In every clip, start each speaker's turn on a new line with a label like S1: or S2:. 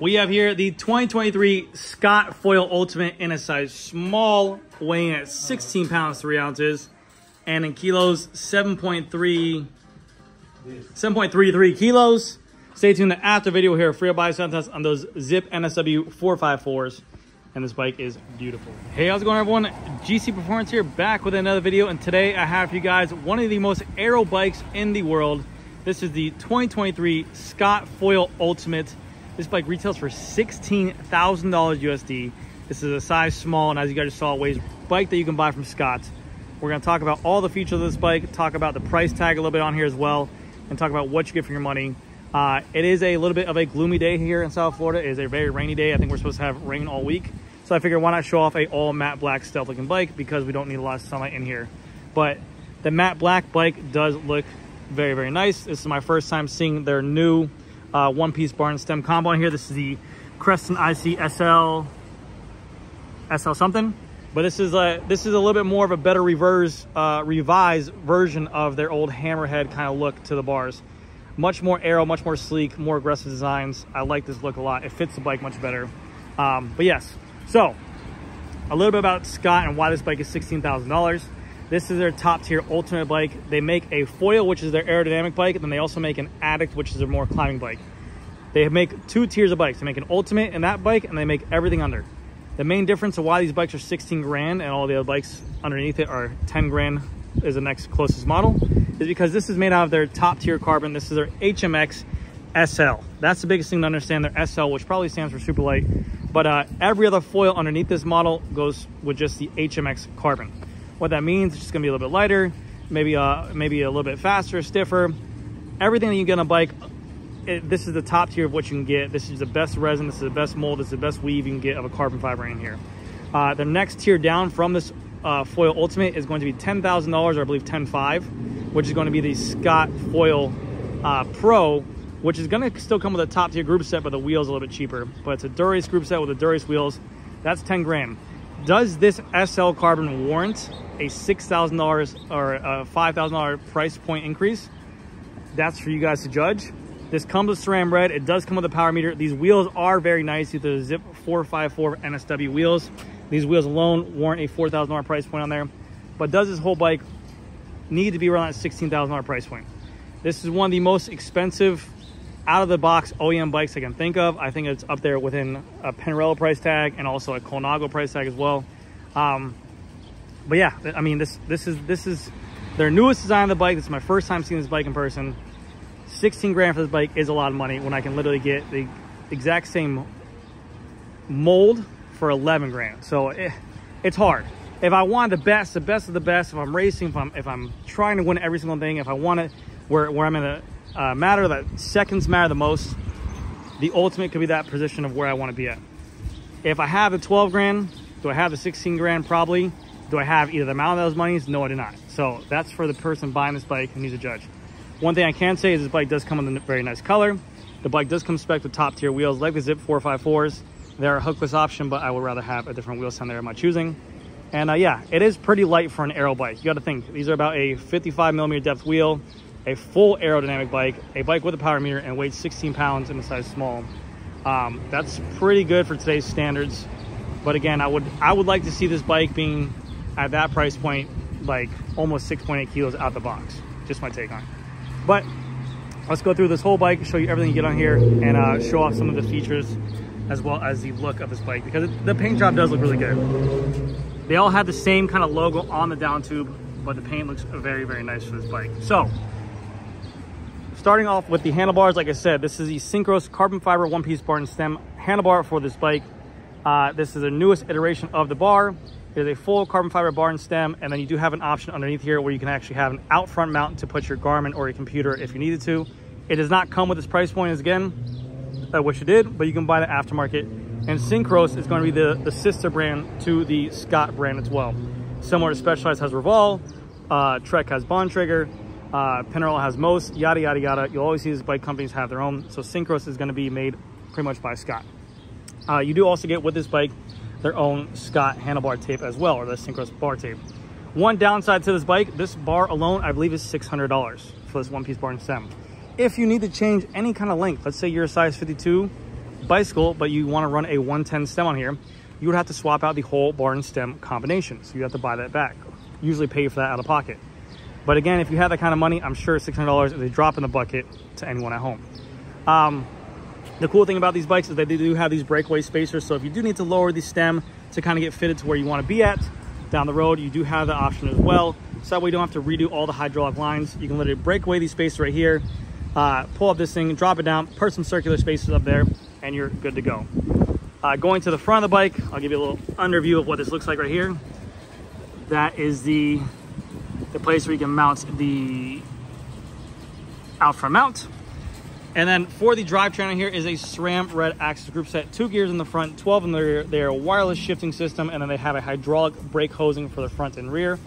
S1: We have here the 2023 Scott Foil Ultimate in a size small, weighing at 16 pounds, 3 ounces, and in kilos, 7.33 kilos. Stay tuned after video here for your buy sound test on those Zipp NSW 454s. And this bike is beautiful. Hey, how's it going, everyone? GC Performance here, back with another video. And today I have for you guys one of the most aero bikes in the world. This is the 2023 Scott Foil Ultimate. This bike retails for $16,000 USD. This is a size small, and as you guys saw, weighs bike that you can buy from Scott. We're going to talk about all the features of this bike, talk about the price tag a little bit on here as well, and talk about what you get for your money. It is a little bit of a gloomy day here in South Florida. It is a very rainy day. I think we're supposed to have rain all week. So I figured, why not show off a all matte black stealth looking bike, because we don't need a lot of sunlight in here. But the matte black bike does look very, very nice. This is my first time seeing their new one-piece bar and stem combo on here. This is the Creston IC SL something, but this is a little bit more of a better revised version of their old hammerhead kind of look to the bars. Much more aero, much more sleek, more aggressive designs. I like this look a lot. It fits the bike much better. But yes, so a little bit about Scott and why this bike is $16,000. This is their top tier ultimate bike. They make a foil, which is their aerodynamic bike, and then they also make an addict, which is their more climbing bike. They make two tiers of bikes. They make an ultimate in that bike, and they make everything under. The main difference of why these bikes are 16 grand and all the other bikes underneath it are 10 grand is the next closest model, is because this is made out of their top tier carbon. This is their HMX SL. That's the biggest thing to understand, their SL, which probably stands for super light. But every other foil underneath this model goes with just the HMX carbon. What that means, it's just gonna be a little bit lighter, maybe a little bit faster, stiffer. Everything that you get on a bike, this is the top tier of what you can get. This is the best resin, this is the best mold, this is the best weave you can get of a carbon fiber in here. The next tier down from this Foil Ultimate is going to be $10,000, or I believe $10,500, which is going to be the Scott Foil Pro, which is going to still come with a top tier group set, but the wheels a little bit cheaper. But it's a Dura-Ace group set with the Dura-Ace wheels. That's 10 grand. Does this SL carbon warrant a $6,000 or a $5,000 price point increase? That's for you guys to judge. This comes with SRAM red. It does come with a power meter. These wheels are very nice. These are the Zipp 454 NSW wheels. These wheels alone warrant a $4,000 price point on there. But does this whole bike need to be around that $16,000 price point? This is one of the most expensive out of the box OEM bikes I can think of. I think it's up there within a Pinarello price tag and also a Colnago price tag as well. But yeah, I mean, this is their newest design of the bike. This is my first time seeing this bike in person. 16 grand for this bike is a lot of money when I can literally get the exact same mold for 11 grand. So it's hard. If I want the best of the best, if I'm racing, if I'm trying to win every single thing, if I want it where I'm in a matter that seconds matter the most, the Ultimate could be that position of where I want to be at. If I have the 12 grand, do I have the 16 grand? Probably. Do I have either the amount of those monies? No, I do not. So that's for the person buying this bike who needs a judge. One thing I can say is this bike does come in a very nice color. The bike does come spec with top tier wheels like the Zipp 454s. They're a hookless option, but I would rather have a different wheel stand there of my choosing. And yeah, it is pretty light for an aero bike. You got to think, these are about a 55 millimeter depth wheel, a full aerodynamic bike, a bike with a power meter, and weighs 16 pounds in a size small. That's pretty good for today's standards. But again, I would like to see this bike being at that price point, like almost 6.8 kilos out the box. Just my take on it. But let's go through this whole bike, show you everything you get on here, and show off some of the features as well as the look of this bike, because the paint job does look really good. They all have the same kind of logo on the down tube, but the paint looks very, very nice for this bike. So starting off with the handlebars, like I said, this is the Syncros carbon fiber one-piece bar and stem handlebar for this bike. This is the newest iteration of the bar. It is a full carbon fiber bar and stem, and then you do have an option underneath here where you can actually have an out front mount to put your Garmin or your computer if you needed to. It does not come with this price point, as again, which it did, but you can buy the aftermarket. And Syncros is going to be the sister brand to the Scott brand as well. Similar to Specialized has Revolve, Trek has Bontrager, Pinarello has Most, yada, yada, yada. You'll always see these bike companies have their own. So Syncros is going to be made pretty much by Scott. You do also get with this bike their own Scott handlebar tape as well, or the Syncros bar tape. One downside to this bike, this bar alone, I believe, is $600 for this one-piece bar and stem. If you need to change any kind of length, let's say you're a size 52, bicycle, but you want to run a 110 stem on here, you would have to swap out the whole bar and stem combination. So you have to buy that back. Usually pay for that out of pocket. But again, if you have that kind of money, I'm sure $600 is a drop in the bucket to anyone at home. The cool thing about these bikes is that they do have these breakaway spacers. So if you do need to lower the stem to kind of get fitted to where you want to be at down the road, you do have the option as well. So that way you don't have to redo all the hydraulic lines. You can literally break away these spacers right here, pull up this thing, drop it down, put some circular spacers up there, and you're good to go. Going to the front of the bike, I'll give you a little underview of what this looks like right here. That is the place where you can mount the out front mount. And then for the drivetrain here is a SRAM Red Axis group set, 2 gears in the front, 12 in the rear. They're a wireless shifting system, and then they have a hydraulic brake hosing for the front and rear.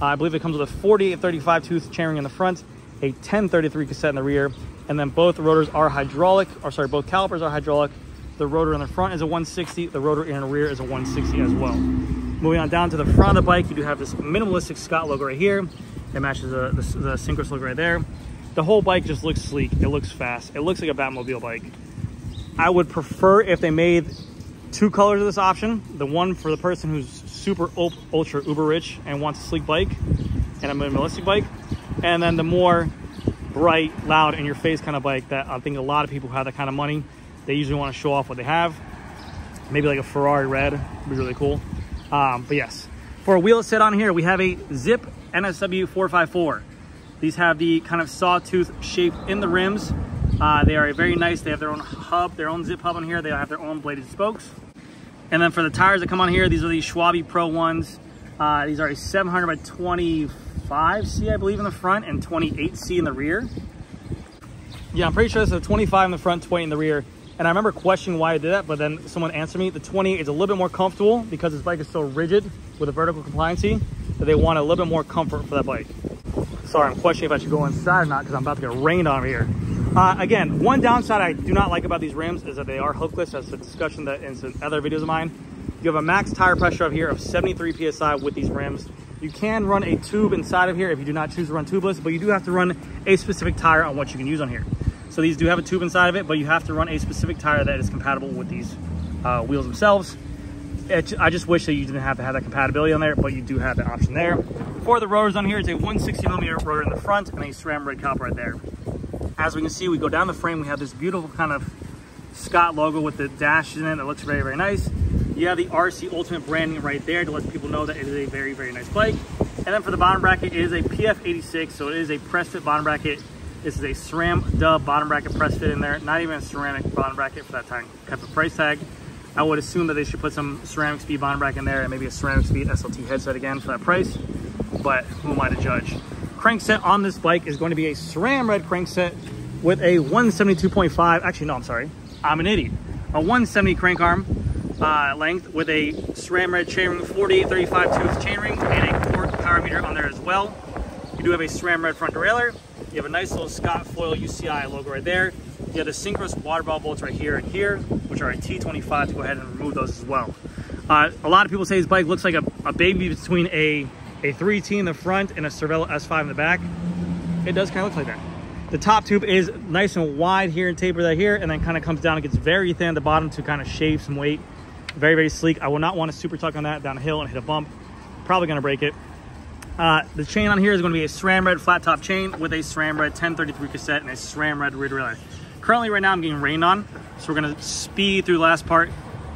S1: I believe it comes with a 48-35 tooth chainring in the front, a 10-33 cassette in the rear, and then both rotors are hydraulic, or sorry, both calipers are hydraulic. The rotor in the front is a 160, the rotor in the rear is a 160 as well. Moving on down to the front of the bike, you do have this minimalistic Scott logo right here. It matches the Synchros logo right there. The whole bike just looks sleek. It looks fast. It looks like a Batmobile bike. I would prefer if they made 2 colors of this option. The one for the person who's super ultra uber rich and wants a sleek bike and a minimalistic bike. And then the more bright, loud, in your face kind of bike that I think a lot of people who have that kind of money, they usually want to show off what they have. Maybe like a Ferrari red would be really cool. But yes, for a wheel set on here, we have a Zip NSW 454. These have the kind of sawtooth shape in the rims. They are very nice. They have their own hub, their own zip hub on here. They have their own bladed spokes. And then for the tires that come on here, these are the Schwalbe Pro ones. These are a 700 by 25C, I believe, in the front, and 28C in the rear. Yeah, I'm pretty sure this is a 25 in the front, 20 in the rear. And I remember questioning why I did that, but then someone answered me. The 20 is a little bit more comfortable because this bike is so rigid with a vertical compliancy that they want a little bit more comfort for that bike. Sorry, I'm questioning if I should go inside or not because I'm about to get rained on here. Again, one downside I do not like about these rims is that they are hookless. That's a discussion that in some other videos of mine. You have a max tire pressure up here of 73 PSI with these rims. You can run a tube inside of here if you do not choose to run tubeless, but you do have to run a specific tire on what you can use on here. So these do have a tube inside of it, but you have to run a specific tire that is compatible with these wheels themselves. I just wish that you didn't have to have that compatibility on there, but you do have the option there. For the rotors on here, it's a 160mm rotor in the front and a SRAM Red caliper right there. As we can see, we go down the frame, we have this beautiful kind of Scott logo with the dashes in it that looks very, very nice. You have the RC Ultimate branding right there to let people know that it is a very, very nice bike. And then for the bottom bracket, it is a PF86, so it is a press fit bottom bracket. This is a SRAM Dub bottom bracket press fit in there, not even a ceramic bottom bracket for that type of price tag. I would assume that they should put some ceramic speed bottom bracket in there and maybe a ceramic speed SLT headset again for that price, but who am I to judge? Crankset on this bike is going to be a SRAM Red crankset with a 172.5, actually no, I'm sorry, I'm an idiot. A 170 crank arm length with a SRAM Red chainring, 48-35 tooth chainring, and a Quarq power meter on there as well. You do have a SRAM Red front derailleur. You have a nice little Scott Foil UCI logo right there. You have the Synchros water ball bolts right here and here, which are a T25 to go ahead and remove those as well. A lot of people say this bike looks like a baby between a 3T in the front and a Cervelo S5 in the back. It does kind of look like that. The top tube is nice and wide here and tapered right here, and then kind of comes down and gets very thin at the bottom to kind of shave some weight. Very, very sleek. I will not want to super tuck on that down a hill and hit a bump. Probably going to break it. The chain on here is going to be a SRAM Red flat top chain with a SRAM Red 1033 cassette and a SRAM Red rear derailleur. Currently right now I'm getting rained on, so we're going to speed through the last part.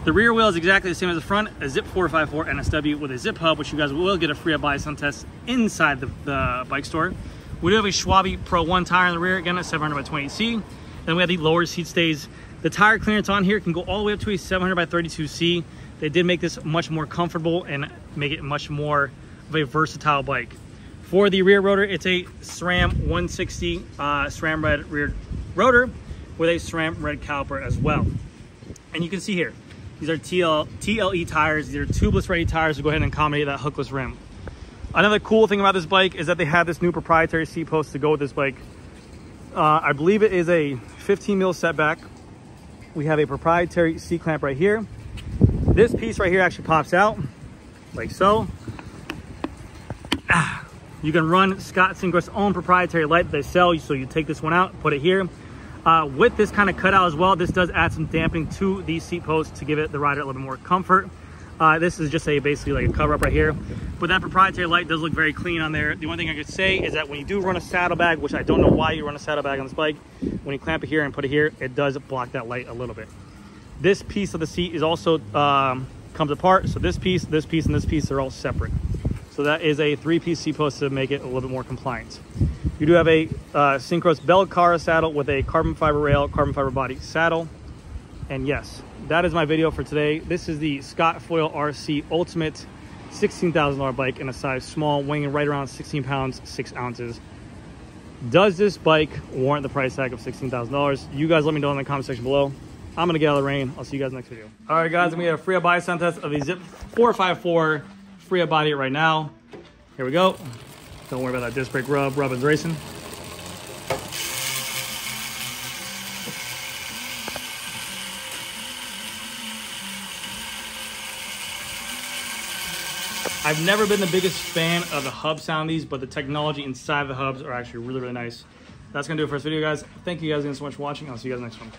S1: The rear wheel is exactly the same as the front, a Zip 454 NSW with a zip hub, which you guys will get a free buy sun test inside the bike store. We do have a Schwalbe Pro 1 tire in the rear, again a 700 by 20C. Then we have the lower seat stays. The tire clearance on here can go all the way up to a 700 by 32C. They did make this much more comfortable and make it much more of a versatile bike. For the rear rotor, it's a SRAM 160 SRAM Red rear rotor with a SRAM Red caliper as well. And you can see here, these are TLE tires. These are tubeless ready tires to go ahead and accommodate that hookless rim. Another cool thing about this bike is that they have this new proprietary seat post to go with this bike. I believe it is a 15 mil setback. We have a proprietary seat clamp right here. This piece right here actually pops out like so. You can run Scott Synchros' own proprietary light that they sell. So you take this one out, put it here. With this kind of cutout as well, this does add some dampening to the seat post to give it the rider a little bit more comfort. This is just basically like a cover up right here, but that proprietary light does look very clean on there. The one thing I could say is that when you do run a saddlebag, which I don't know why you run a saddlebag on this bike, when you clamp it here and put it here, it does block that light a little bit. This piece of the seat is also comes apart, so this piece, and this piece are all separate. So that is a 3-piece seat post to make it a little bit more compliant. You do have a Syncros Belcara saddle with a carbon fiber rail, carbon fiber body saddle. And yes, that is my video for today. This is the Scott Foil RC Ultimate $16,000 bike in a size small, weighing right around 16 pounds, 6 ounces. Does this bike warrant the price tag of $16,000? You guys let me know in the comment section below. I'm gonna get out of the rain. I'll see you guys next video. All right, guys, I'm gonna get a Freya body sound test of the Zipp 454 Freya body right now. Here we go. Don't worry about that disc brake rub. Rub is racing. I've never been the biggest fan of the hub sound these, but the technology inside the hubs are actually really, really nice. That's gonna do it for this video, guys. Thank you guys again so much for watching. I'll see you guys next one.